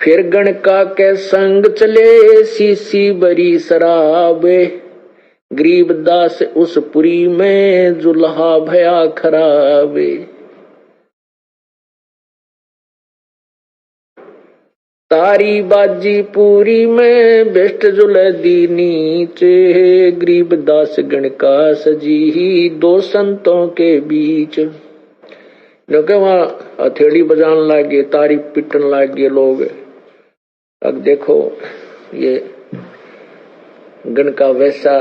फिर गणका के संग चले सीसी बरी शराब, गरीबदास उस पुरी में जुल्हा भया खराब। तारी बाजी पूरी में बेस्ट जुलदी नीचे, गरीबदास गणका सजी दो संतों के बीच। क्योंकि वहां हथेली बजाने लगे, तारी पिटने लगे लोग। अब देखो ये गणका वैसा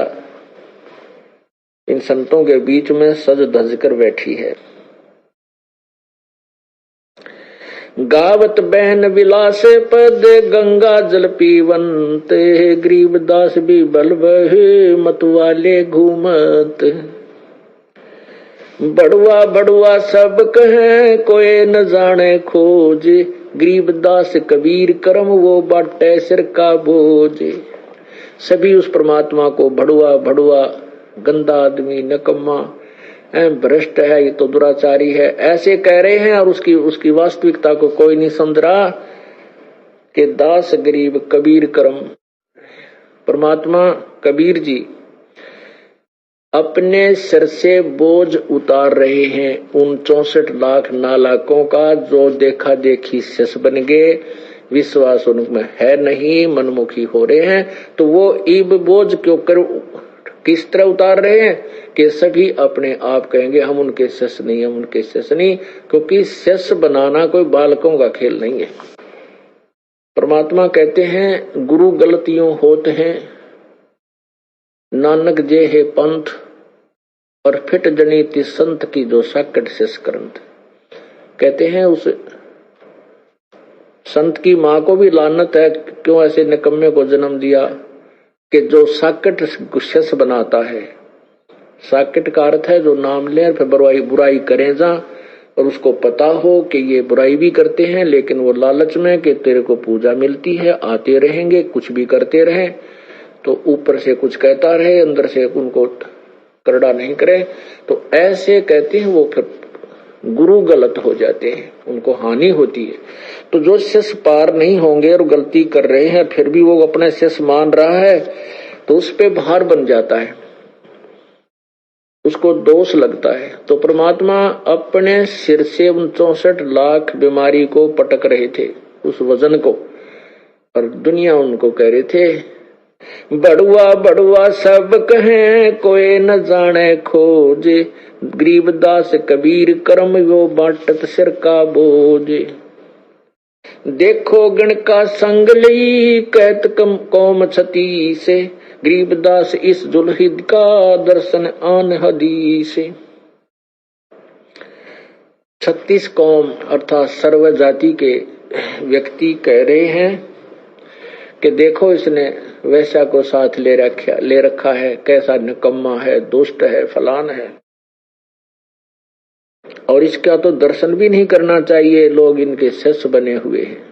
इन संतों के बीच में सज धज कर बैठी है। गावत बहन विलास पद गंगा जल पीवंत, गरीबदास भी बल बहे मतवाले घूमत। बड़ुआ बड़ुआ सब कहे कोई न जाने खोज, गरीबदास कबीर करम वो बाटे सिर का बोझ। सभी उस परमात्मा को बड़ुआ बड़ुआ, गंदा आदमी, नकम्मा, भ्रष्ट है, ये तो दुराचारी है, ऐसे कह रहे हैं। और उसकी वास्तविकता को कोई नहीं समझ रहा कि दास गरीब कबीर करम। परमात्मा कबीर जी अपने सिर से बोझ उतार रहे हैं उन 64 लाख नालायकों का, जो देखा देखी शिष्य बन गए, विश्वास उनमें है नहीं, मनमुखी हो रहे हैं। तो वो इब बोझ क्यों कर किस तरह उतार रहे हैं कि सभी अपने आप कहेंगे हम उनके शिष्य नहीं, हम उनके शिष्य नहीं, क्योंकि शिष्य बनाना कोई बालकों का खेल नहीं है। परमात्मा कहते हैं गुरु गलतियों होते हैं, नानक जे है पंथ, और फिट जनीति संत की जो साकट शिष करंत। कहते हैं उस संत की मां को भी लानत है, क्यों ऐसे निकम्मे को जन्म दिया कि जो साकट शिष बनाता है। साकट का अर्थ है जो नाम ले फिर बुराई करें जा, और उसको पता हो कि ये बुराई भी करते हैं, लेकिन वो लालच में कि तेरे को पूजा मिलती है, आते रहेंगे, कुछ भी करते रहे, तो ऊपर से कुछ कहता रहे, अंदर से उनको करड़ा नहीं करे। तो ऐसे कहते हैं वो फिर गुरु गलत हो जाते हैं, उनको हानि होती है। तो जो शिष्य पार नहीं होंगे और गलती कर रहे हैं, फिर भी वो अपने शिष्य मान रहा है, तो उस पे भार बन जाता है, उसको दोष लगता है। तो परमात्मा अपने सिर से उन 64 लाख बीमारी को पटक रहे थे, उस वजन को, और दुनिया उनको कह रहे थे बड़ुआ बड़ुआ सब कहे कोई न जाने खोज, गरीबदास कबीर करम वो बाटत सिर का बोझ। देखो गण का संग लई कहत कौम छती से, गरीबदास इस जुल्हिद का दर्शन आन हदीस। 36 कौम अर्थात सर्व जाति के व्यक्ति कह रहे हैं कि देखो इसने वैश्या को साथ ले रखा है, कैसा निकम्मा है, दुष्ट है, फलान है, और इसका तो दर्शन भी नहीं करना चाहिए, लोग इनके शिष्य बने हुए हैं।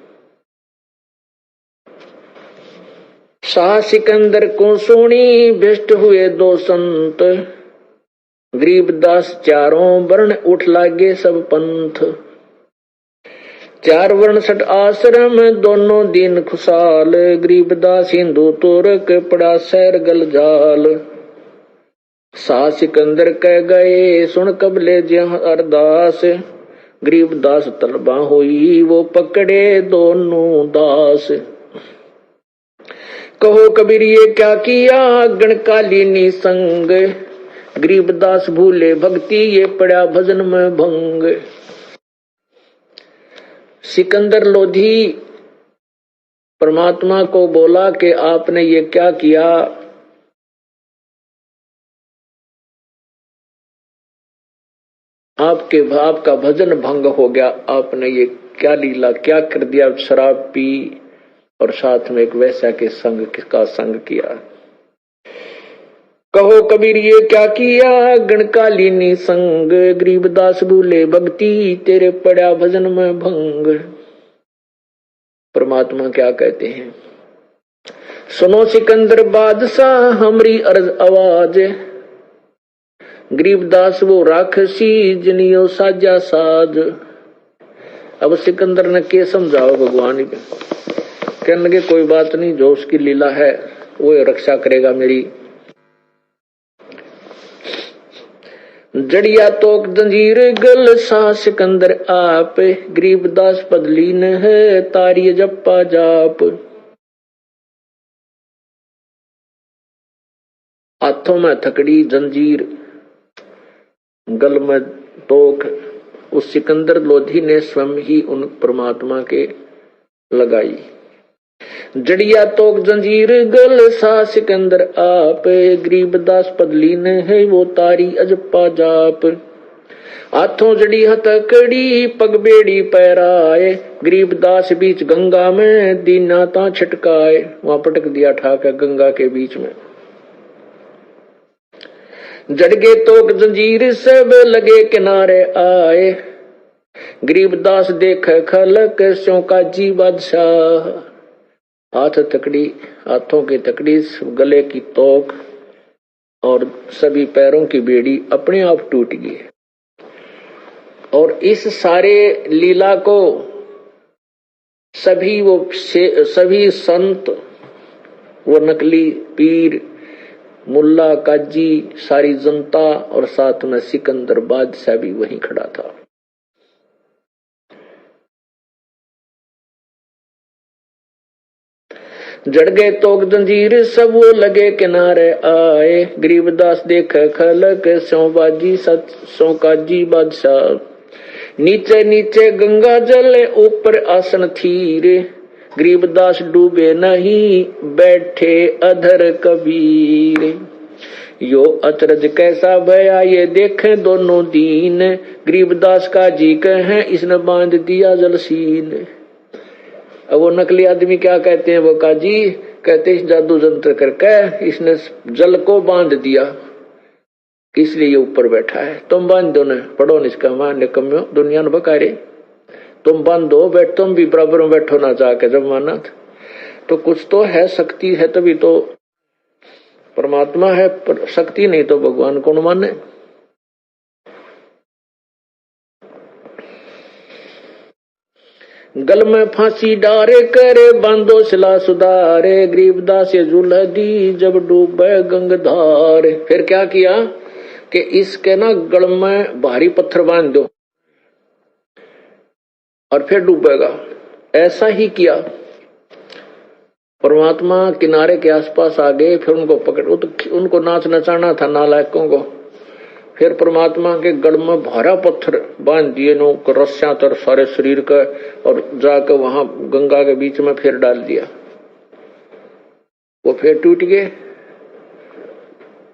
शाह सिकंदर को सुनी भ्रष्ट हुए दो संत, गरीबदास चारों वर्ण उठ लागे सब पंथ। 4 वर्ण 6 आश्रम दोनों दिन खुशाल, गरीबदास हिंदू तुर्क पड़ा सैर गलजाल। शाह सिकंदर कह गए सुन कबले जहाँ अरदास, गरीबदास तलबा हुई वो पकड़े दोनों दास। कहो कबीर ये क्या किया गणकालीनी संग, गरीबदास भूले भक्ति ये पड़ा भजन में भंग। सिकंदर लोधी परमात्मा को बोला कि आपने ये क्या किया, आपका भजन भंग हो गया, आपने ये क्या लीला क्या कर दिया, शराब पी और साथ में एक वैश्या के संग का संग किया। कहो कबीर ये क्या किया गणकालीनी संग, गरीबदास भूले भक्ति तेरे पड़ा भजन में भंग। परमात्मा क्या कहते हैं, सुनो सिकंदर बादशाह हमरी अर्ज आवाज, गरीबदास वो राक्षसी जिनियो साजा साज। अब सिकंदर ने के समझाओ भगवान के, कहने लगे कोई बात नहीं, जो उसकी लीला है वो रक्षा करेगा मेरी। जड़िया तोक जंजीर गल सा सिकंदर आप, गरीबदास पदलीन है तारी जप्पा जाप। हाथों में थकड़ी जंजीर, गल में तोक, उस सिकंदर लोधी ने स्वयं ही उन परमात्मा के लगाई। जड़िया तोक जंजीर गल सा सिकंदर आप, गरीबदास पदलीन है वो तारी अजप्पा जाप। हाथों जड़ी हथकड़ी पग बेड़ी पैराए, गरीबदास बीच गंगा में दीना ता छिटकाए। वहां पटक दिया ठाकर गंगा के बीच में। जड़गे तोक जंजीर सब लगे किनारे आए, गरीबदास देख खलक स्यों का जी बादशाह। हाथ तकड़ी, हाथों की तकड़ी, गले की तोक और सभी पैरों की बेड़ी अपने आप टूट गई। और इस सारे लीला को सभी संत, वो नकली पीर, मुल्ला काजी, सारी जनता और साथ में सिकंदर बादशाह भी वहीं खड़ा था। जड़ गए तोक जंजीर सब वो लगे किनारे आए, गरीबदास देख खलक स्यों बाजी स्यों काजी बादशाह। नीचे नीचे गंगा जल ऊपर आसन थीर, गरीबदास डूबे नहीं बैठे अधर कबीर। यो अचरज कैसा भया ये देखे दोनों दीन, गरीबदास का जी कहे इसने बांध दिया जलसीन। अब वो नकली आदमी क्या कहते हैं, वो काजी कहते इस जादू जंत्र करके इसने जल को बांध दिया, किस लिए ये ऊपर बैठा है। तुम बांध दो न, पढ़ो निष्का मान निकम्यो दुनिया न बकारे, तुम बांधो बैठ, तुम भी बराबर में बैठो ना जाके जब माना। तो कुछ तो है, शक्ति है तभी तो परमात्मा है, पर शक्ति नहीं तो भगवान कौन माने। गल में फांसी डारे करे बांधो सिला सुधारे, गरीबदास ये जुल्ह दी जब डूबे गंगधार। फिर क्या किया कि इसके ना गल में भारी पत्थर बांध दो और फिर डूबेगा। ऐसा ही किया। परमात्मा किनारे के आसपास आ गए, फिर उनको पकड़, उनको नाच नचाना था नालायकों को। फिर परमात्मा के गढ़ में भारा पत्थर बांध दिए नो रस्सियां तर सारे शरीर का, और जाकर वहां गंगा के बीच में फिर डाल दिया। वो फिर टूट गए।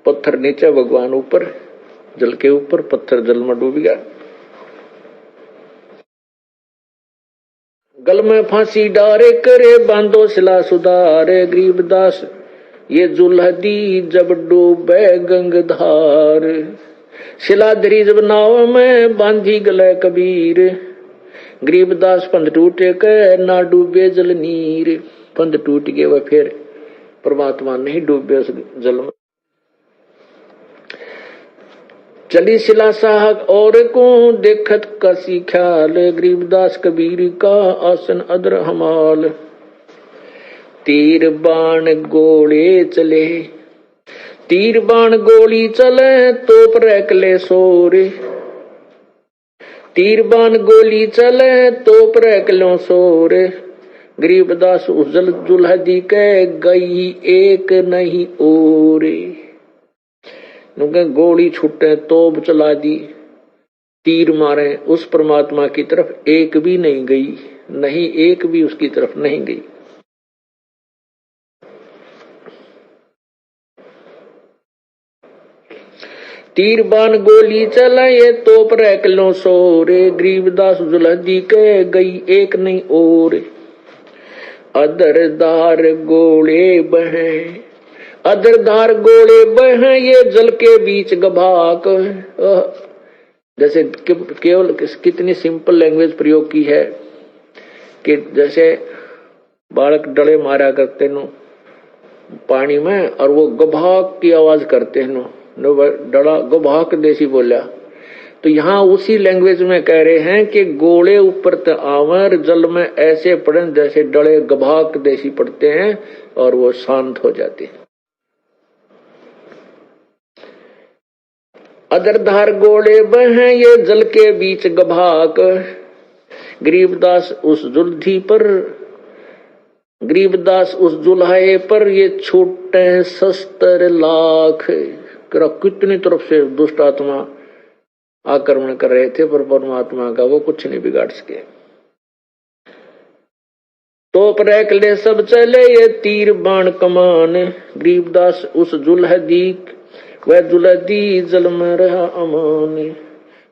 पत्थर नीचे, भगवान ऊपर, जल के ऊपर, पत्थर जल में डूब गया। गल में फांसी डारे करे बांधो सिला सुधारे, गरीबदास ये जुल्ह दी जब डूबे गंगधार। शिला धरी जब नाव में बांधी गले कबीर, गरीबदास पंध टूटे के ना डूबे जल नीर। पंध टूट गए वह, फिर परमात्मा नहीं डूबे उस जल में। चली शिला साहक और को देखत कसी ख्याल, गरीबदास कबीर का आसन अदर हमाल। तीर बाण गोले चले, तीर बाण गोली चले तोप रैकले सोरे, तीर बाण गोली चले तोप रैकलो सोरे। गरीबदास उस जल जुल्ह दी के गई एक नहीं ओरे। गोली छुटे, तोप चला दी, तीर मारे, उस परमात्मा की तरफ एक भी नहीं गई, नहीं एक भी उसकी तरफ नहीं गई। तीर बाण गोली चलाए तोप रैकलो सोरे, गरीबदास जुलहदी के गई एक नहीं और। अदरदार गोले बहे, अदरदार गोले बहे ये जल के बीच गभाक। जैसे केवल कितनी सिंपल लैंग्वेज प्रयोग की है कि जैसे बालक डले मारा करते नो पानी में, और वो गभाक की आवाज करते हैं नो डला गभाक देसी बोला, तो यहाँ उसी लैंग्वेज में कह रहे हैं कि गोले ऊपर ते आवर जल में ऐसे पड़े जैसे डले गभाक देसी पड़ते हैं और वो शांत हो जाते हैं। अदरधार गोले बहें ये जल के बीच गभाक, गरीबदास उस जुल्धी पर, गरीबदास उस जुल्हाए पर ये छूटे शस्त्र लाख। कितनी तरफ से दुष्ट आत्मा आक्रमण कर रहे थे, पर परमात्मा का वो कुछ नहीं बिगाड़ सके। तोप रैक ले सब चले ये तीर बाण कमान, गरीबदास उस जुल्हदी वह जुल्हदी जल में रहा अमान।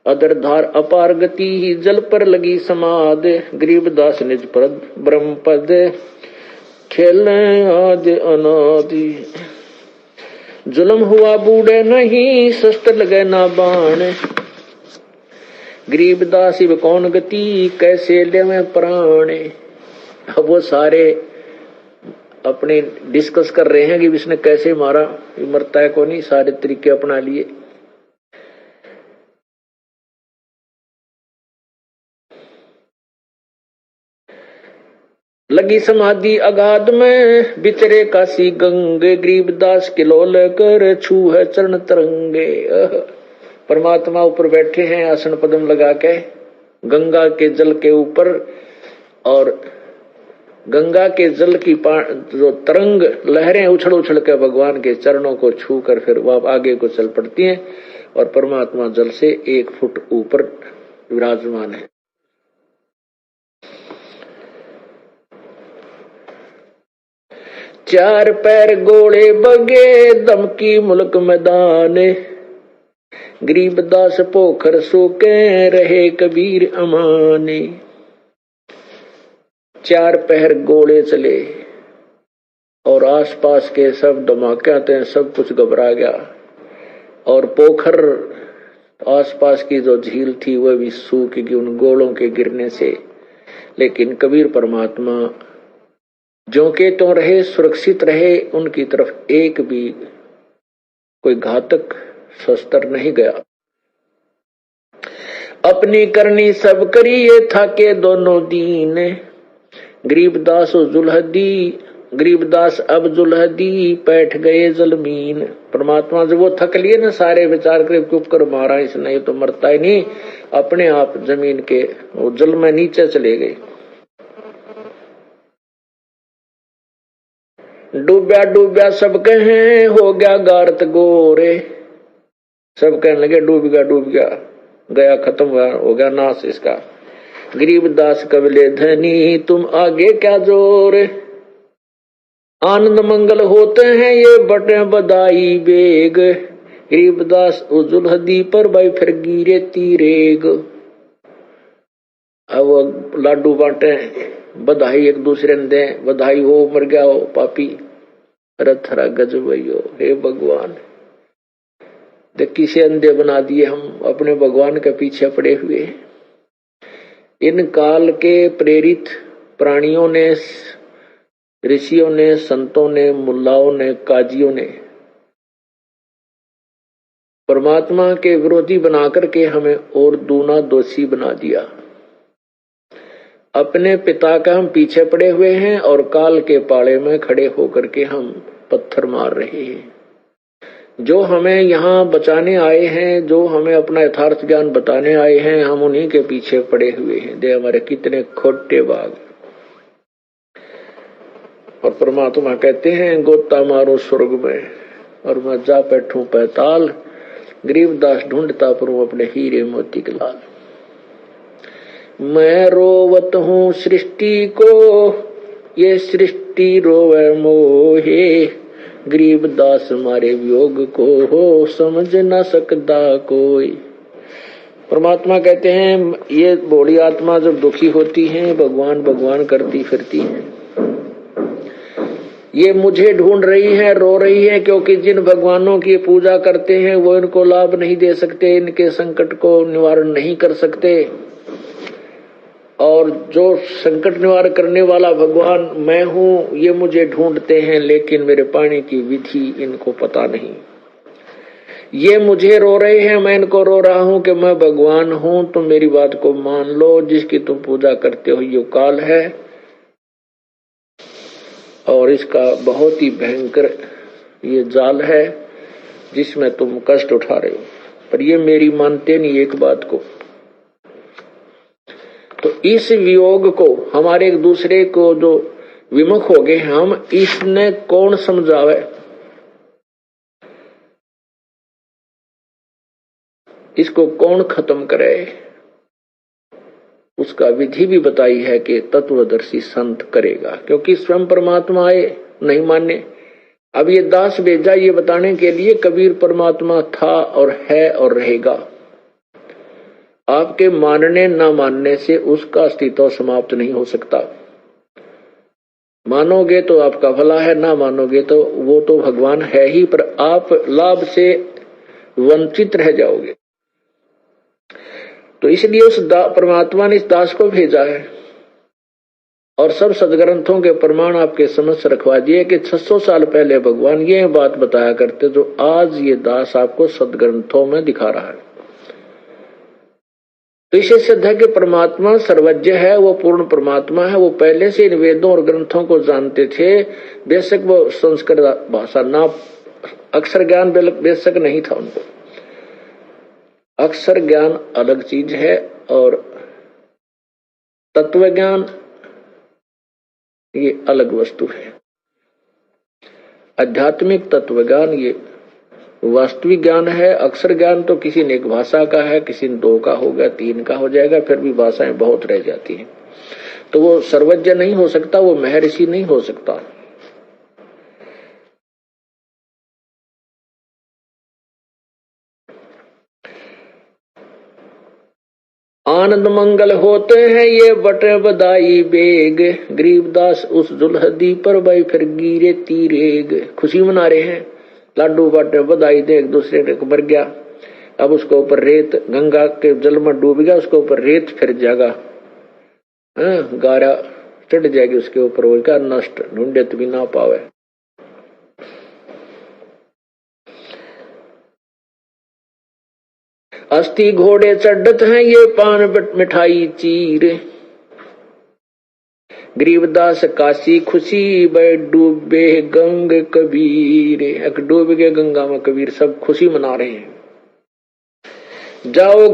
अदरधार अपार गति ही जल पर लगी समाद, गरीबदास निज पद ब्रह्म पद खेले आदि अनादि। जुल्म हुआ बूढ़े नहीं शस्त्र लगे ना बाण, गरीबदास इब कौन गति कैसे ले में प्राण। अब वो सारे अपने डिस्कस कर रहे हैं कि इसने कैसे मारा, ये मरता है को नहीं, सारे तरीके अपना लिए। लगी समाधि अगाध में बिचरे काशी गंगे, गरीबदास किलोल कर छू है चरण तरंगे। परमात्मा ऊपर बैठे हैं आसन पद्म लगा के गंगा के जल के ऊपर, और गंगा के जल की जो तरंग लहरें उछल उछल के भगवान के चरणों को छू कर फिर वह आगे को चल पड़ती हैं, और परमात्मा जल से 1 फुट ऊपर विराजमान है। चार पैर गोले बगे दमकी मुल्क मैदान, गरीबदास पोखर सोके रहे कबीर अमाने। 4 पहर गोले चले और आसपास के सब धमाके आते हैं, सब कुछ घबरा गया, और पोखर आसपास की जो झील थी वह भी सूख गई उन गोलों के गिरने से। लेकिन कबीर परमात्मा जो के तो रहे, सुरक्षित रहे, उनकी तरफ एक भी कोई घातक शस्त्र नहीं गया। अपनी करनी सब करी ये था के दोनों दीन, गरीबदास जुल्हदी, गरीबदास अब जुल्हदी बैठ गए जलमीन। परमात्मा जब वो थक लिए ना, सारे विचार करे क्यों कर मारा इसने, ये तो मरता ही नहीं, अपने आप जमीन के वो जल में नीचे चले गए। डूब्या डूब्या सब कहें हो गया गारत गोरे, सब कहने लगे डूब गया गया खत्म हो गया नाश इसका। गरीबदास कबले धनी तुम आगे क्या जोर, आनंद मंगल होते हैं ये बटे बदाई बेग, गरीबदास जुल्हदी पर भाई फिर गिरे तीरेग। अब लाडू बांटे, बधाई एक दूसरे ने दे, बधाई हो मर गया हो पापी, रथरा गजबैयो। हे भगवान, देखी से अंधे बना दिए हम, अपने भगवान के पीछे पड़े हुए। इन काल के प्रेरित प्राणियों ने, ऋषियों ने, संतों ने, मुल्लाओं ने, काजियों ने परमात्मा के विरोधी बनाकर के हमें और दूना दोषी बना दिया। अपने पिता का हम पीछे पड़े हुए हैं और काल के पाले में खड़े होकर के हम पत्थर मार रहे हैं। जो हमें यहाँ बचाने आए हैं, जो हमें अपना यथार्थ ज्ञान बताने आए हैं, हम उन्हीं के पीछे पड़े हुए हैं। दे हमारे कितने खोटे बाग। और परमात्मा कहते हैं गोता मारो स्वर्ग में और मैं जा बैठूं पैताल, गरीबदास ढूंढता पर अपने हीरे मोती के लाल। मैं रोवत हूँ सृष्टि को ये सृष्टि रोवे मोहे, गरीबदास मारे वियोग को हो समझ न सकता कोई। परमात्मा कहते हैं ये भोली आत्मा जब दुखी होती है, भगवान भगवान करती फिरती है, ये मुझे ढूंढ रही है, रो रही है, क्योंकि जिन भगवानों की पूजा करते हैं वो इनको लाभ नहीं दे सकते, इनके संकट को निवारण नहीं कर सकते। और जो संकट निवारण करने वाला भगवान मैं हूँ, ये मुझे ढूंढते हैं, लेकिन मेरे पाने की विधि इनको पता नहीं। ये मुझे रो रहे हैं, मैं इनको रो रहा हूं कि मैं भगवान हूं, तुम मेरी बात को मान लो। जिसकी तुम पूजा करते हो ये काल है और इसका बहुत ही भयंकर ये जाल है जिसमें तुम कष्ट उठा रहे हो। पर ये मेरी मानते नहीं एक बात को। तो इस वियोग को हमारे एक दूसरे को जो विमुख हो गए हम, इसने कौन समझावे, इसको कौन खत्म करे। उसका विधि भी बताई है कि तत्वदर्शी संत करेगा, क्योंकि स्वयं परमात्मा आए नहीं माने। अब ये दास भेजा ये बताने के लिए कबीर परमात्मा था और है और रहेगा। आपके मानने न मानने से उसका अस्तित्व समाप्त नहीं हो सकता। मानोगे तो आपका भला है, ना मानोगे तो वो तो भगवान है ही, पर आप लाभ से वंचित रह जाओगे। तो इसलिए उस परमात्मा ने इस दास को भेजा है और सब सदग्रंथों के प्रमाण आपके समक्ष रखवा दिए कि 600 साल पहले भगवान ये बात बताया करते जो आज ये दास आपको सदग्रंथों में दिखा रहा है। तो इसे सिद्ध है कि परमात्मा सर्वज्ञ है, वो पूर्ण परमात्मा है। वो पहले से इन वेदों और ग्रंथों को जानते थे। बेशक वो संस्कृत भाषा ना, अक्षर ज्ञान बेशक नहीं था उनको। अक्षर ज्ञान अलग चीज है और तत्व ज्ञान ये अलग वस्तु है। आध्यात्मिक तत्व ज्ञान ये वास्तविक ज्ञान है। अक्षर ज्ञान तो किसी ने एक भाषा का है, किसी ने 2 का हो गया, 3 का हो जाएगा, फिर भी भाषाएं बहुत रह जाती हैं। तो वो सर्वज्ञ नहीं हो सकता, वो महर्षि नहीं हो सकता। आनंद मंगल होते हैं ये बटे बधाई बेग, गरीबदास उस दुल्हदी पर भाई फिर गिरे तीरेग। खुशी मना रहे हैं, लाडू बाटे बधाई दे, एक दूसरे को मर गया। अब उसके ऊपर रेत गंगा के जल में डूब गया, उसके ऊपर रेत फिर जाएगा, गारा चढ़ जाएगी उसके ऊपर, वो क्या नष्ट ढूंढे तो भी ना पावे। अस्थि घोड़े चढ़त हैं ये पान मिठाई चीर, गरीबदास काशी खुशी बै डूबे गंग कबीर। डूब गए गंगा में कबीर, सब खुशी मना रहे हैं। जाओ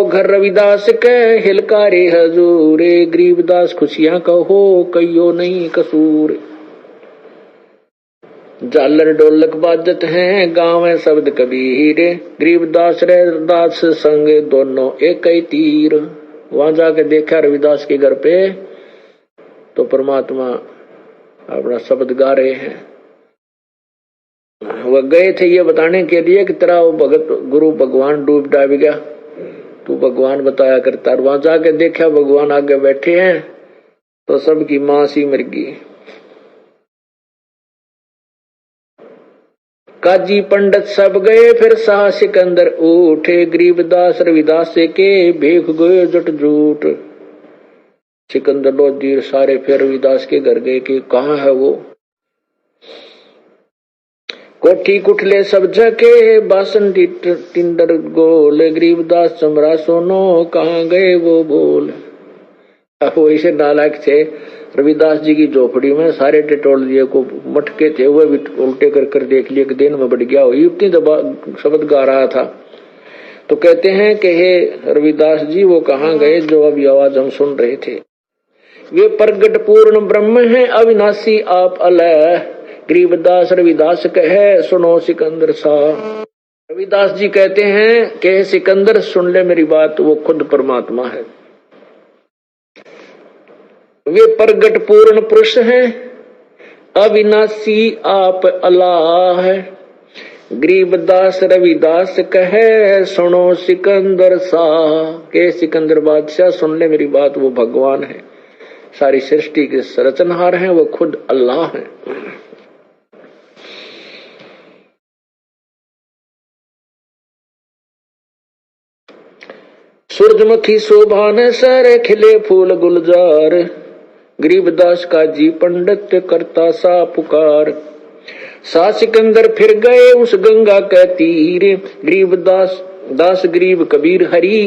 घर रविदास के हिलकारे हजूर, गरीबदास खुशियां कहो कहियो नहीं कसूर। झालर ढोलक बाजत हैं गाँव शब्द कबीर, गरीबदास रविदास संग दोनों एक ही तीर। वहां जाके देखा रविदास के घर पे तो परमात्मा अपना शब्द गा रहे हैं। वह गए थे ये बताने के लिए कि तेरा वो भगत गुरु भगवान डूब डाब गया, तू भगवान बताया करता। वहां जाके देखा भगवान आगे बैठे हैं तो सबकी मां सी मर गई। काजी पंडित सब गए फिर शाह सिकंदर उठे, गरीबदास रविदास के भेख गए जट झूठ। सिकंदर लोधी सारे फिर रविदास के घर गए कि कहाँ है वो। कोठी कुठले सब जके बासन टिंडर गोल, गरीबदास चमरा सोनो कहाँ गए वो बोल। अब वो इसे नालायक थे, रविदास जी की झोपड़ी में सारे टिटोल दिए को मटके थे, वह भी उल्टे कर कर देख लिए कि दिन में बढ़ गया हो, इतनी दबा शब्द गा रहा था। तो कहते हैं कि हे रविदास जी वो कहाँ गए जो अभी आवाज हम सुन रहे थे। वे प्रगट पूर्ण ब्रह्म हैं अविनाशी आप अलह, गरीबदास रविदास कहे सुनो सिकंदर सा। रविदास जी कहते हैं कि सिकंदर सुन ले मेरी बात, वो खुद परमात्मा है। वे प्रगट पूर्ण पुरुष हैं अविनाशी आप अल्लाह है, गरीबदास रविदास कहे सुनो सिकंदर सा। के सिकंदर बादशाह सुन ले मेरी बात, वो भगवान है, सारी सृष्टि के रचनहार हैं, वो खुद अल्लाह है। सूरजमुखी शोभा न सर खिले फूल गुलजार, गरीबदास का जी पंडित करता सा पुकार। सा सिकंदर फिर गए उस गंगा के तीर, गरीब दास गरीब कबीर हरि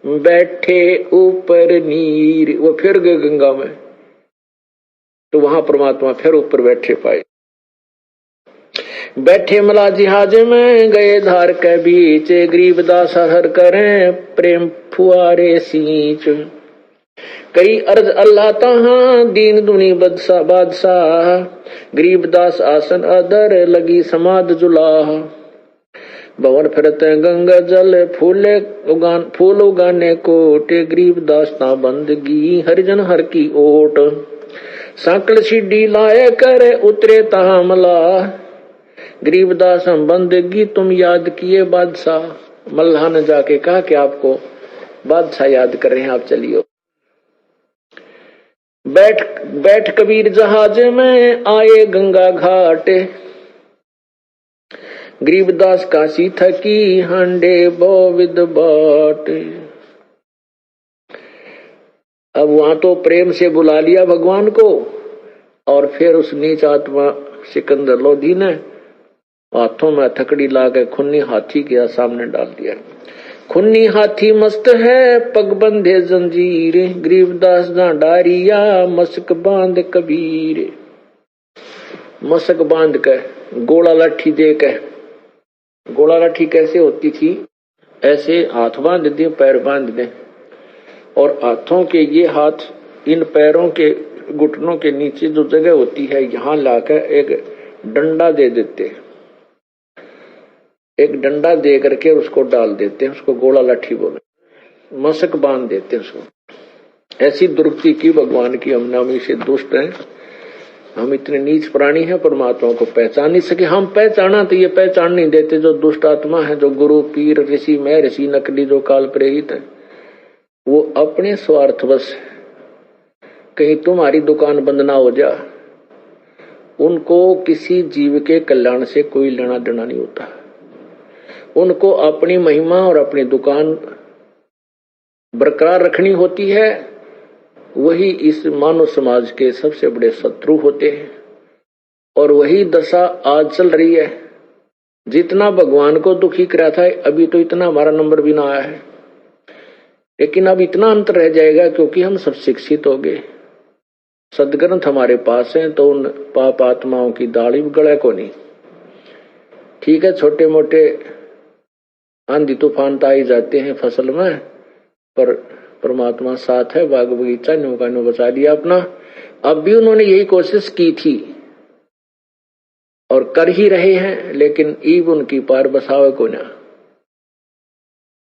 बैठे ऊपर नीर। वो फिर गए गंगा में, तो वहां परमात्मा फिर ऊपर बैठे पाए। बैठे मला जहाज में गए धार के बीच, गरीब दास हर करें प्रेम फुआरे सींच। कई अर्ज अल्लाह तहां दीन दुनी बादशाह, गरीब दास आसन अदर लगी समाध जुलाह। भवन फिरते गंगा जल फूल उगाने कोटे, गरीब दास ता बंदगी हरिजन हर की ओट। सांकल सीढ़ी लाए करे उतरे तहा मला, गरीब दास हम बंदगी तुम याद किए बादशाह। मल्लाह ने जाके कहा कि आपको बादशाह याद कर रहे हैं, आप चलिए। बैठ कबीर जहाज में आए गंगा घाट, गरीबदास काशी थकी हांडे बोविद बाट। अब वहां तो प्रेम से बुला लिया भगवान को, और फिर उस नीच आत्मा सिकंदर लोधी ने हाथों में हथकड़ी लाकर खुन्नी हाथी के सामने डाल दिया। खुन्नी हाथी मस्त है पग बंधे जंजीर, गरीबदास ना डारिया मस्क बांध कबीर। मस्क बांध के गोला लाठी दे के, गोला लाठी कैसे होती थी, ऐसे हाथ बांध दे पैर बांध दे, और हाथों के ये हाथ इन पैरों के घुटनों के नीचे जो जगह होती है यहाँ लाकर एक डंडा दे देते, एक डंडा दे करके उसको डाल देते हैं, उसको गोला लाठी बोले, मशक बांध देते हैं उसको। ऐसी दुर्गति की भगवान की, हम नामी से दुष्ट हैं, हम इतने नीच प्राणी हैं, परमात्मा को पहचान नहीं सके। हम पहचाना तो ये पहचान नहीं देते जो दुष्ट आत्मा है, जो गुरु पीर ऋषि मैं ऋषि नकली जो काल प्रेरित है, वो अपने स्वार्थवश कहीं तुम्हारी दुकान बंद ना हो जा, उनको किसी जीव के कल्याण से कोई लेना देना नहीं होता। उनको अपनी महिमा और अपनी दुकान बरकरार रखनी होती है, वही इस मानव समाज के सबसे बड़े शत्रु होते हैं। और वही दशा आज चल रही है। जितना भगवान को दुखी करा था, अभी तो इतना हमारा नंबर भी ना आया है, लेकिन अब इतना अंतर रह जाएगा क्योंकि हम सब शिक्षित हो गए, सदग्रंथ हमारे पास हैं, तो उन पाप आत्माओं की दाढ़ी गले को नहीं। ठीक है, छोटे मोटे आंधी तूफान तो आ ही जाते हैं फसल में, पर परमात्मा साथ है, बाग बगीचा नौका ने बचा लिया अपना। अब भी उन्होंने यही कोशिश की थी और कर ही रहे हैं, लेकिन ईब उनकी पार बसावे को ना।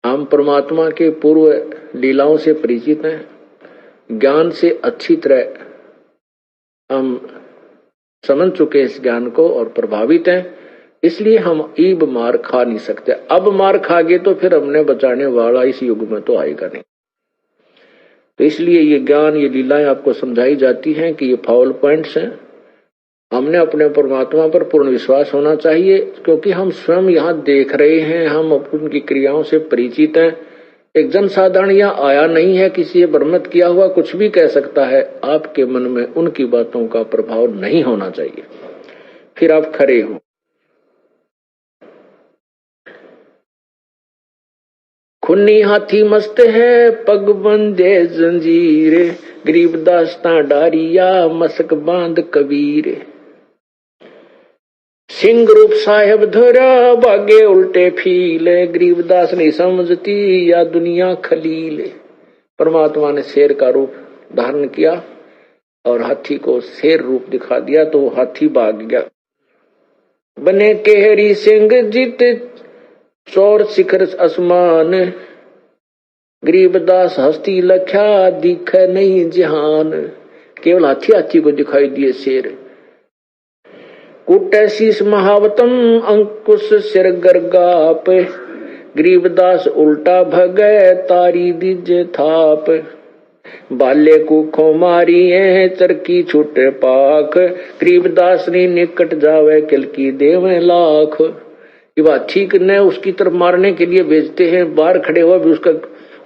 हम परमात्मा के पूर्व लीलाओं से परिचित हैं, ज्ञान से अच्छी तरह हम समझ चुके इस ज्ञान को और प्रभावित हैं, इसलिए हम ईब मार खा नहीं सकते। अब मार खा गए तो फिर हमने बचाने वाला इस युग में तो आएगा नहीं। तो इसलिए ये ज्ञान, ये लीलाएं आपको समझाई जाती हैं कि ये फाउल पॉइंट्स हैं। हमने अपने परमात्मा पर पूर्ण विश्वास होना चाहिए, क्योंकि हम स्वयं यहाँ देख रहे हैं, हम उनकी क्रियाओं से परिचित हैं। एक जनसाधारण यहाँ आया नहीं है, किसी ये भ्रमित किया हुआ कुछ भी कह सकता है, आपके मन में उनकी बातों का प्रभाव नहीं होना चाहिए, फिर आप खरे हो। खुन्नी हाथी मस्त है पग बंधे जंजीर, गरीबदास ता डारिया मस्क बांध कबीर। सिंह रूप साहेब धरा बागे उल्टे फील, गरीबदास नहीं समझती या दुनिया खलील। परमात्मा ने शेर का रूप धारण किया और हाथी को शेर रूप दिखा दिया, तो हाथी भाग गया। बने केहरी सिंह जीत चौर शिखर आसमान, गरीबदास हस्ती लख्या दिखे नहीं जहान। केवल हाथी हाथी को दिखाई दिए शेर। कुटे शीस महावतम अंकुश सिर गरगाप, गरीबदास उल्टा भगे तारी दीजे थाप। बाले कुखों मारी है चरकी छूटे पाख, गरीबदास ने निकट जावे किलकी देवे लाख। ये हाथी ने उसकी तरफ मारने के लिए भेजते हैं, बाहर खड़े हुआ भी उसका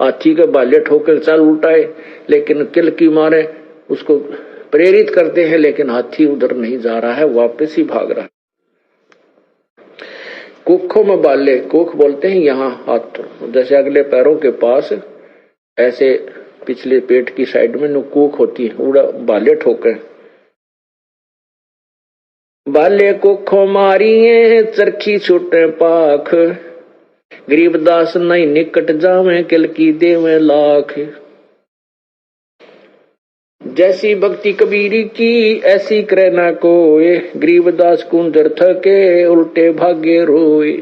हाथी के बाले ठोकर चाल उल्टाए, लेकिन किल की मारे उसको प्रेरित करते हैं, लेकिन हाथी उधर नहीं जा रहा है, वापस ही भाग रहा है। कुखों में बाले, कुख बोलते हैं यहाँ हाथ, जैसे अगले पैरों के पास ऐसे पिछले पेट की साइड में नुकूख होती है, उड़ा बाले ठोके। बाले कुखों मारिए चरखी छूटे पाख, गरीबदास नहीं निकट जावे किल की देवे लाख। जैसी भक्ति कबीरी की ऐसी करे ना कोई, गरीबदास कुंजर थके उल्टे भागे रोए।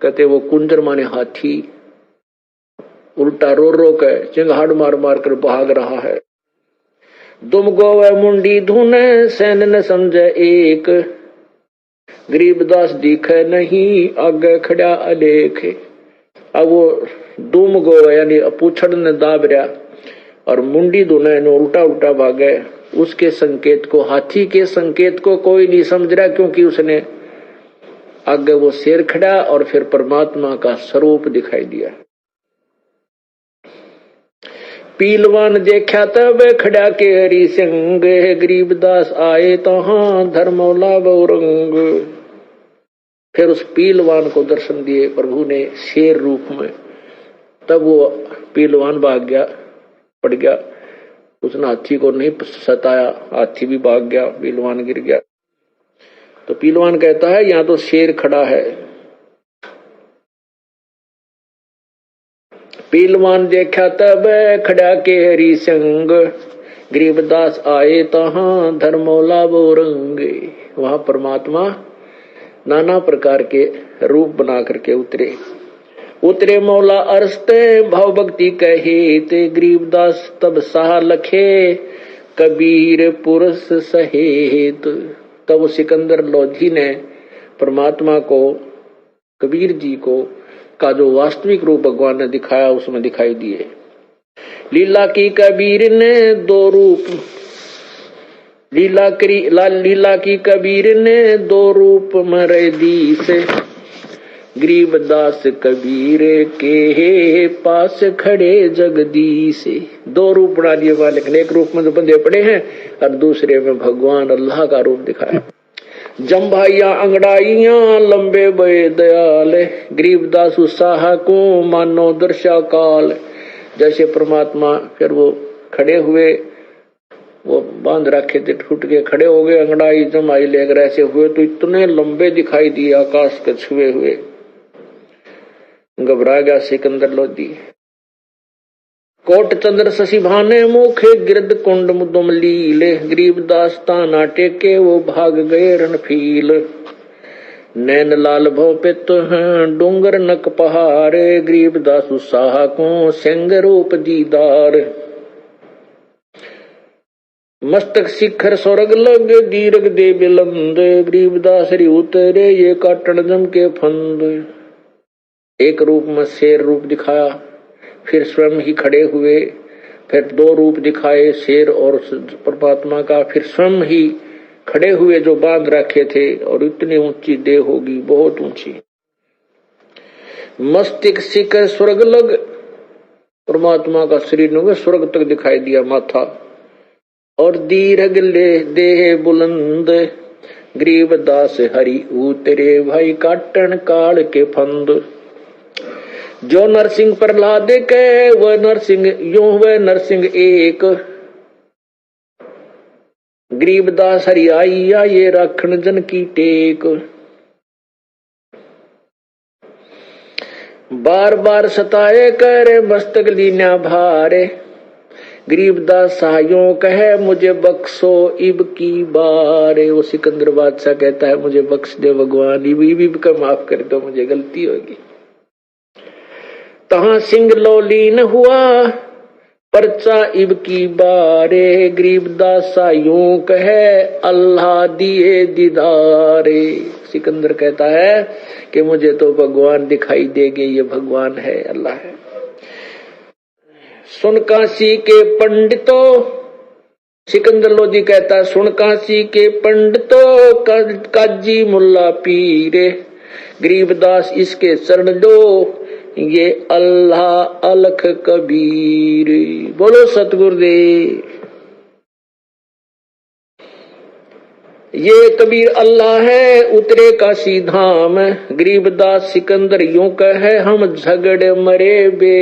कहते वो कुंजर माने हाथी उल्टा रो रो के चिंगाड़ मार मार कर भाग रहा है। दुम गोवे मुंडी धुने सैन न समझे एक, गरीबदास दिखे नहीं आगे खड़ा अलेख। अब वो दुम गोवे यानी पूछड़ ने दाब रहा और मुंडी धुने उल्टा उल्टा भागे। उसके संकेत को, हाथी के संकेत को कोई नहीं समझ रहा, क्योंकि उसने आगे वो शेर खड़ा और फिर परमात्मा का स्वरूप दिखाई दिया। पीलवान देखा तब खड़ा के हरि संग, गरीबदास आए तहां धर्मौला बहुरंग। फिर उस पीलवान को दर्शन दिए प्रभु ने शेर रूप में। तब वो पीलवान भाग गया, पड़ गया, उसने हाथी को नहीं सताया, हाथी भी भाग गया, पीलवान गिर गया। तो पीलवान कहता है यहाँ तो शेर खड़ा है। पीलवान देखा तब खड़ा के हरि संग, गरीबदास आए तहां धर्मौला बोरंग। वहां परमात्मा नाना प्रकार के रूप बना करके उतरे मौला अरस्ते भाव भक्ति कहे ते, गरीबदास तब साह लखे कबीर पुरुष सहेत। तब सिकंदर लोधी ने परमात्मा को, कबीर जी को का जो वास्तविक रूप भगवान ने दिखाया उसमें दिखाई दिए। लीला की कबीर ने दो रूप, लीला की कबीर ने दो रूप मरे दी से, गरीबदास कबीर के पास खड़े जगदीश। दो रूप बना दिए मालिक ने, एक रूप में जो बंदे पड़े हैं और दूसरे में भगवान अल्लाह का रूप दिखाया। जम्भाइया अंगड़ाइया लंबे बे दयाल, गरीबदास उत्साह को मानो दर्शा काल। जैसे परमात्मा फिर वो खड़े हुए, वो बांध रखे थे, टूट के खड़े हो गए, अंगड़ाई जमाई लेकर ऐसे हुए तो इतने लंबे दिखाई दिए आकाश के छुए हुए। घबरा गया सिकंदर लोधी। कोट चंद्र शशि भाने मुखे गिरद कुंड मुदुम लीले, गरीबदास ताना टेके वो भाग गए रणफील। नैन लाल भव पे तो हैं डूंगर नक पहाड़े, गरीबदास उत्साह को सिंह रूप दीदार। मस्तक शिखर स्वर्ग लग दीर्घ दे बिलंद, गरीबदास री उतरे ये काटन जम के फंद। एक रूप में शेर रूप दिखाया, फिर स्वयं ही खड़े हुए, फिर दो रूप दिखाए शेर और परमात्मा का, फिर स्वयं ही खड़े हुए जो बांध रखे थे, और इतनी ऊंची देह होगी, बहुत ऊंची। मस्तिष्क शिखर स्वर्ग लग, परमात्मा का शरीर स्वर्ग तक दिखाई दिया माथा, और दीर्घ ले देह बुलंद, गरीबदास हरि उतरे भाई काटन काल के फंद। जो नरसिंह प्रहलाद के वह नरसिंह यूं वह नरसिंह एक, गरीबदास हरि आइया ये राखण जन की टेक। बार बार सताए करे मस्तक लीना भारे, गरीबदास सायों कहे मुझे बख्शो इब की बारे। वो सिकंदर बादशाह कहता है मुझे बख्श दे भगवान, इब का माफ कर दो, मुझे गलती होगी। तहां सिंह लोलीन हुआ परचा इब की बारे, गरीबदास यूं कहे अल्लाह दिए दीदारे। सिकंदर कहता है कि मुझे तो भगवान दिखाई देंगे, ये भगवान है, अल्लाह है। सुन काशी के पंडितों, सिकंदर लोधी कहता है सुन काशी के पंडितों काजी मुल्ला पीरे, गरीबदास इसके शरण दो ये अल्लाह अलख कबीर। बोलो सतगुरुदेव। ये कबीर अल्लाह है उतरे काशी धाम, गरीबदास सिकंदर यूं कहे हम झगड़ मरे बे